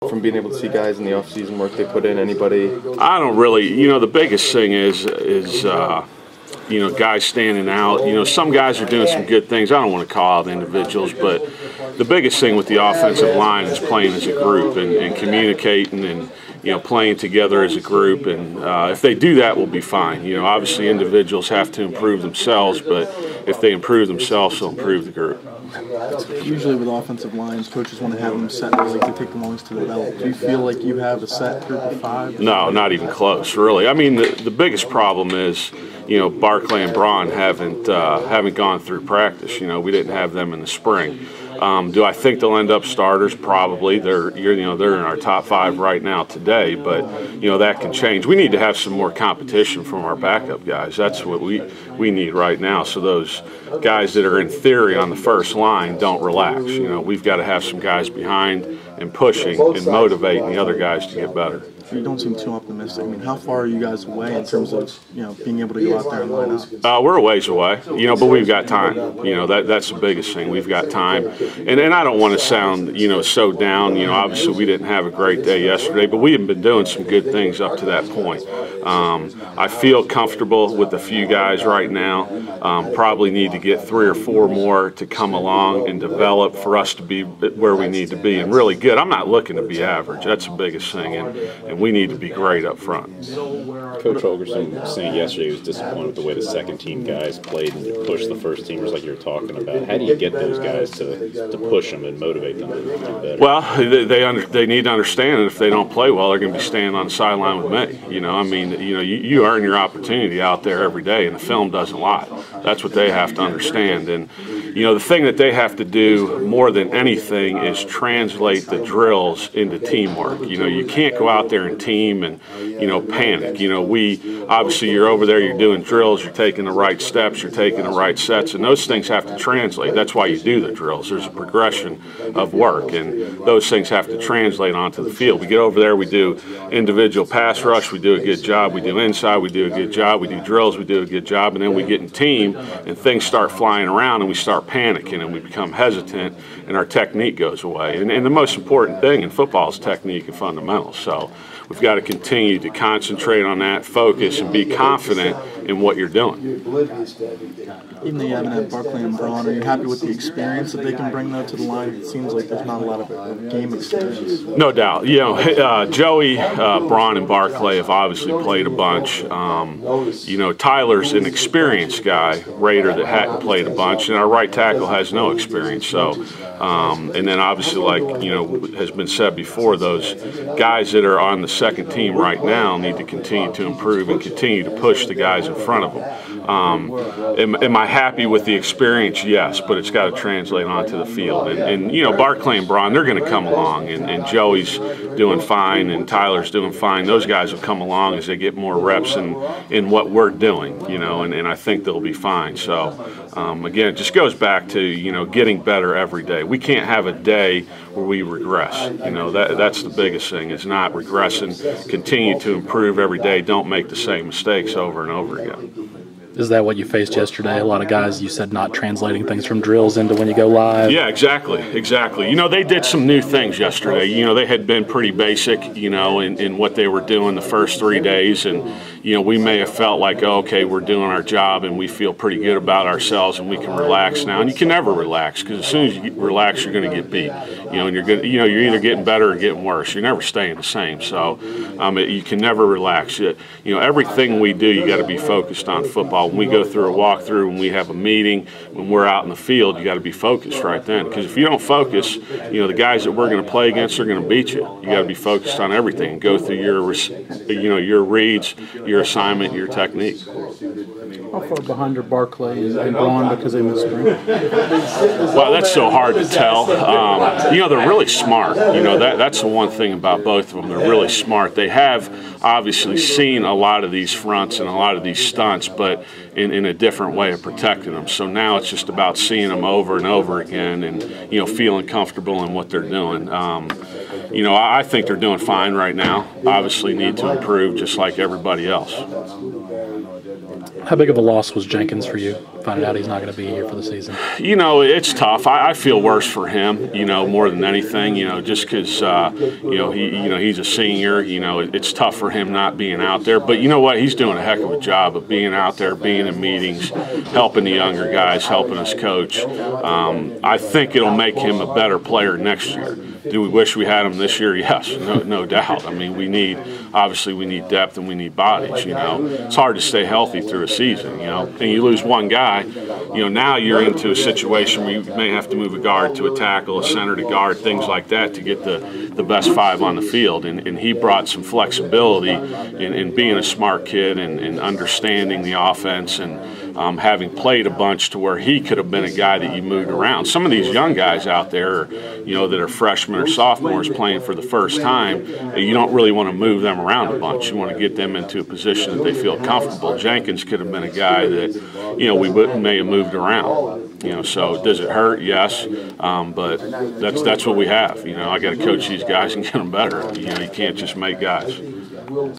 from being able to see guys in the offseason work they put in? Anybody? I don't really. The biggest thing is guys standing out. Some guys are doing some good things. I don't want to call out individuals, but the biggest thing with the offensive line is playing as a group and communicating and playing together as a group. And if they do that, we'll be fine. Obviously individuals have to improve themselves, but if they improve themselves, they'll improve the group. Usually with offensive lines, coaches want to have them set early to take the longest to develop. Do you feel like you have a set group of 5? No, not even close, really. I mean, the biggest problem is, Barclay and Braun haven't gone through practice. We didn't have them in the spring. Do I think they'll end up starters? Probably. They're in our top 5 right now today, but that can change. We need to have some more competition from our backup guys. That's what we need right now. So those guys that are in theory on the first line don't relax. We've got to have some guys behind and pushing and motivating the other guys to get better. You don't seem too optimistic. I mean, how far are you guys away in terms of being able to go out there and line up? We're a ways away, but we've got time. That's the biggest thing. We've got time, and I don't want to sound so down. Obviously we didn't have a great day yesterday, but we have been doing some good things up to that point. I feel comfortable with a few guys right now. Probably need to get 3 or 4 more to come along and develop for us to be where we need to be and really good. I'm not looking to be average. That's the biggest thing, and we need to be great up front. Coach Holgerson was saying yesterday he was disappointed with the way the second-team guys played and pushed the first-teamers like you were talking about. How do you get those guys to push them and motivate them to do better? Well, they need to understand that if they don't play well, they're going to be standing on the sideline with me. You earn your opportunity out there every day, and the film doesn't lie. That's what they have to understand. And the thing that they have to do more than anything is translate the drills into teamwork. You can't go out there and team and panic. Obviously you're over there, you're doing drills, you're taking the right steps, you're taking the right sets, and those things have to translate. That's why you do the drills. There's a progression of work, and those things have to translate onto the field. We get over there, we do individual pass rush, we do a good job. We do inside, we do a good job. We do drills, we do a good job, and then we get in team, and things start flying around, and we start panicking, and we become hesitant, and our technique goes away. And the most important thing in football is technique and fundamentals. So we've got to continue to concentrate on that, focus, and be confident in what you're doing. Even though you haven't had Barclay and Braun, are you happy with the experience that they can bring, though, to the line? It seems like there's not a lot of game experience. No doubt. Joey, Braun, and Barclay have obviously played a bunch. Tyler's an experienced guy, Raider, that hadn't played a bunch, and our right tackle has no experience. So, and then obviously, has been said before, those guys that are on the second team right now need to continue to improve and continue to push the guys in front of them. Am I happy with the experience? Yes, but it's got to translate onto the field. And Barclay and Braun, they're going to come along, and Joey's doing fine, and Tyler's doing fine. Those guys will come along as they get more reps in what we're doing, and I think they'll be fine. So, again, it just goes back to, getting better every day. We can't have a day where we regress. That's the biggest thing, is not regressing. Continue to improve every day. Don't make the same mistakes over and over again. Is that what you faced yesterday? A lot of guys, you said, not translating things from drills into when you go live? Yeah, exactly. They did some new things yesterday. They had been pretty basic, in what they were doing the first 3 days. And, we may have felt like, okay, we're doing our job and we feel pretty good about ourselves and we can relax now. And you can never relax, because as soon as you relax, you're going to get beat. And you're either getting better or getting worse. You're never staying the same. So you can never relax. Everything we do, you got to be focused on football. When we go through a walkthrough, when we have a meeting, when we're out in the field, you got to be focused right then. Because if you don't focus, the guys that we're going to play against are going to beat you. You got to be focused on everything and go through your reads, your assignment, your technique. How far behind are Barclay and Braun because they missed spring? Well, that's so hard to tell. They're really smart. That's the one thing about both of them. They're really smart. They have obviously seen a lot of these fronts and a lot of these stunts, but in a different way of protecting them. So now it's just about seeing them over and over again and, feeling comfortable in what they're doing. I think they're doing fine right now. Obviously need to improve just like everybody else. How big of a loss was Jenkins for you, finding out he's not going to be here for the season? You know, it's tough. I feel worse for him, you know, more than anything, you know, just because, he's a senior, you know, it's tough for him not being out there. But you know what? He's doing a heck of a job of being out there, being in meetings, helping the younger guys, helping us coach. I think it'll make him a better player next year. Do we wish we had him this year? Yes, no doubt. I mean, we need depth and we need bodies, you know. It's hard to stay healthy through a season, you know. And you lose one guy, you know, now you're into a situation where you may have to move a guard to a tackle, a center to guard, things like that to get the best five on the field. And he brought some flexibility in being a smart kid and understanding the offense and having played a bunch to where he could have been a guy that you moved around. Some of these young guys out there, you know, that are freshmen or sophomores playing for the first time, you don't really want to move them around a bunch. You want to get them into a position that they feel comfortable. Jenkins could have been a guy that, you know, we may have moved around. You know, so does it hurt? Yes, but that's what we have. You know, I got to coach these guys and get them better. You know, you can't just make guys.